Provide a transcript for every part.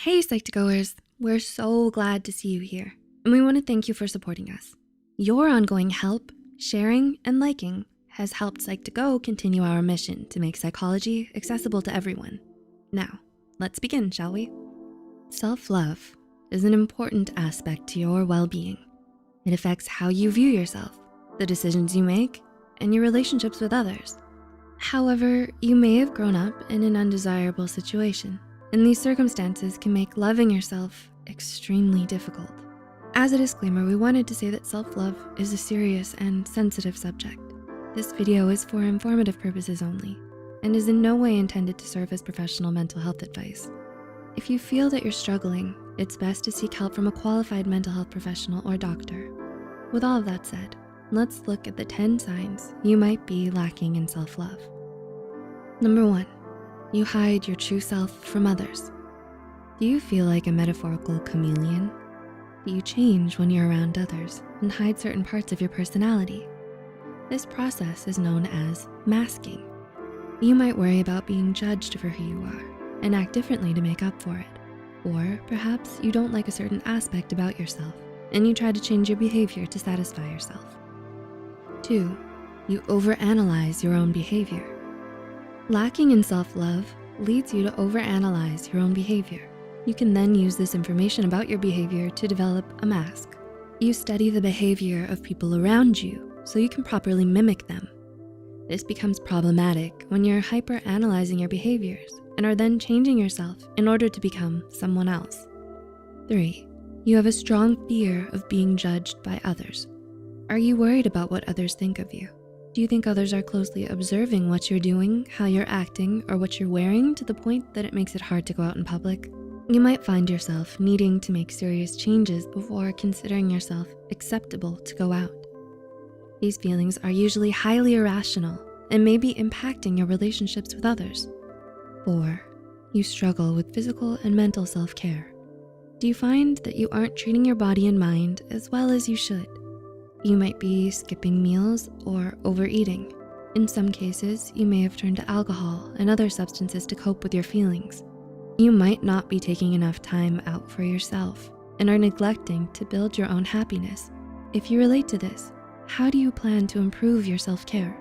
Hey Psych2Goers, we're so glad to see you here, and we wanna thank you for supporting us. Your ongoing help, sharing, and liking has helped Psych2Go continue our mission to make psychology accessible to everyone. Now, let's begin, shall we? Self-love is an important aspect to your well-being. It affects how you view yourself, the decisions you make, and your relationships with others. However, you may have grown up in an undesirable situation, and these circumstances can make loving yourself extremely difficult. As a disclaimer, we wanted to say that self-love is a serious and sensitive subject. This video is for informative purposes only and is in no way intended to serve as professional mental health advice. If you feel that you're struggling, it's best to seek help from a qualified mental health professional or doctor. With all of that said, let's look at the 10 signs you might be lacking in self-love. Number 1, you hide your true self from others. Do you feel like a metaphorical chameleon? Do you change when you're around others and hide certain parts of your personality? This process is known as masking. You might worry about being judged for who you are and act differently to make up for it. Or perhaps you don't like a certain aspect about yourself and you try to change your behavior to satisfy yourself. 2, you overanalyze your own behavior. Lacking in self-love leads you to overanalyze your own behavior. You can then use this information about your behavior to develop a mask. You study the behavior of people around you so you can properly mimic them. This becomes problematic when you're hyper-analyzing your behaviors and are then changing yourself in order to become someone else. 3, you have a strong fear of being judged by others. Are you worried about what others think of you? Do you think others are closely observing what you're doing, how you're acting, or what you're wearing to the point that it makes it hard to go out in public? You might find yourself needing to make serious changes before considering yourself acceptable to go out. These feelings are usually highly irrational and may be impacting your relationships with others. 4, you struggle with physical and mental self-care. Do you find that you aren't treating your body and mind as well as you should? You might be skipping meals or overeating. In some cases, you may have turned to alcohol and other substances to cope with your feelings. You might not be taking enough time out for yourself and are neglecting to build your own happiness. If you relate to this, how do you plan to improve your self-care?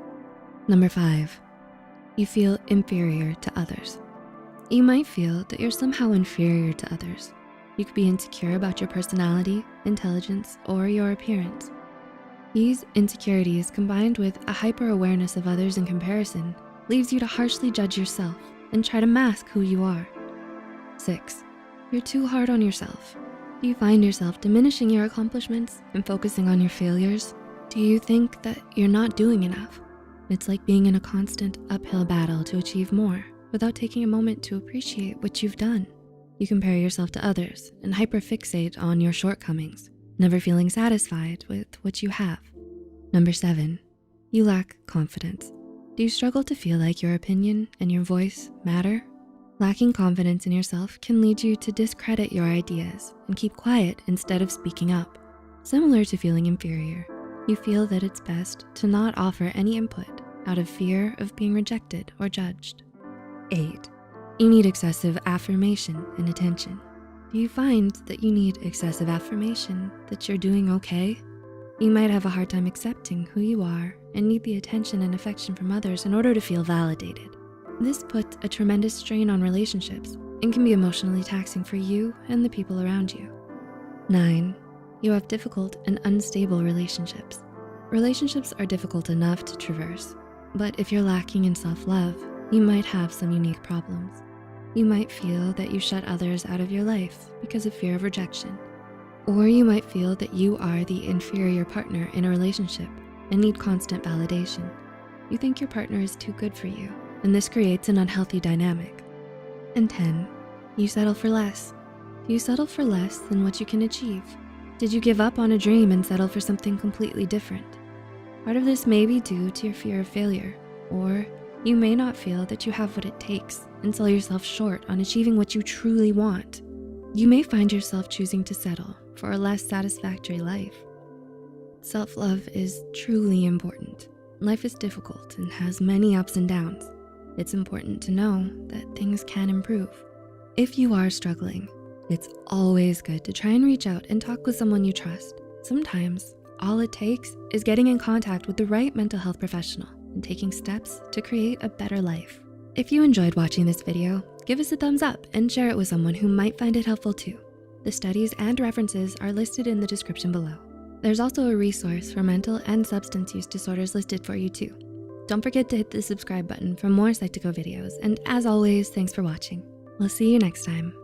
Number 5, you feel inferior to others. You might feel that you're somehow inferior to others. You could be insecure about your personality, intelligence, or your appearance. These insecurities combined with a hyper-awareness of others in comparison leaves you to harshly judge yourself and try to mask who you are. 6, you're too hard on yourself. Do you find yourself diminishing your accomplishments and focusing on your failures? Do you think that you're not doing enough? It's like being in a constant uphill battle to achieve more without taking a moment to appreciate what you've done. You compare yourself to others and hyperfixate on your shortcomings, never feeling satisfied with what you have. Number 7, you lack confidence. Do you struggle to feel like your opinion and your voice matter? Lacking confidence in yourself can lead you to discredit your ideas and keep quiet instead of speaking up. Similar to feeling inferior, you feel that it's best to not offer any input out of fear of being rejected or judged. 8, you need excessive affirmation and attention. Do you find that you need excessive affirmation that you're doing okay? You might have a hard time accepting who you are and need the attention and affection from others in order to feel validated. This puts a tremendous strain on relationships and can be emotionally taxing for you and the people around you. 9, you have difficult and unstable relationships. Relationships are difficult enough to traverse, but if you're lacking in self-love, you might have some unique problems. You might feel that you shut others out of your life because of fear of rejection. Or you might feel that you are the inferior partner in a relationship and need constant validation. You think your partner is too good for you, and this creates an unhealthy dynamic. And 10, you settle for less. Do you settle for less than what you can achieve? Did you give up on a dream and settle for something completely different? Part of this may be due to your fear of failure, or you may not feel that you have what it takes and sell yourself short on achieving what you truly want. You may find yourself choosing to settle for a less satisfactory life. Self-love is truly important. Life is difficult and has many ups and downs. It's important to know that things can improve. If you are struggling, It's always good to try and reach out and talk with someone you trust. Sometimes all it takes is getting in contact with the right mental health professional and taking steps to create a better life. If you enjoyed watching this video, give us a thumbs up and share it with someone who might find it helpful too. The studies and references are listed in the description below. There's also a resource for mental and substance use disorders listed for you too. Don't forget to hit the subscribe button for more Psych2Go videos. And as always, thanks for watching. We'll see you next time.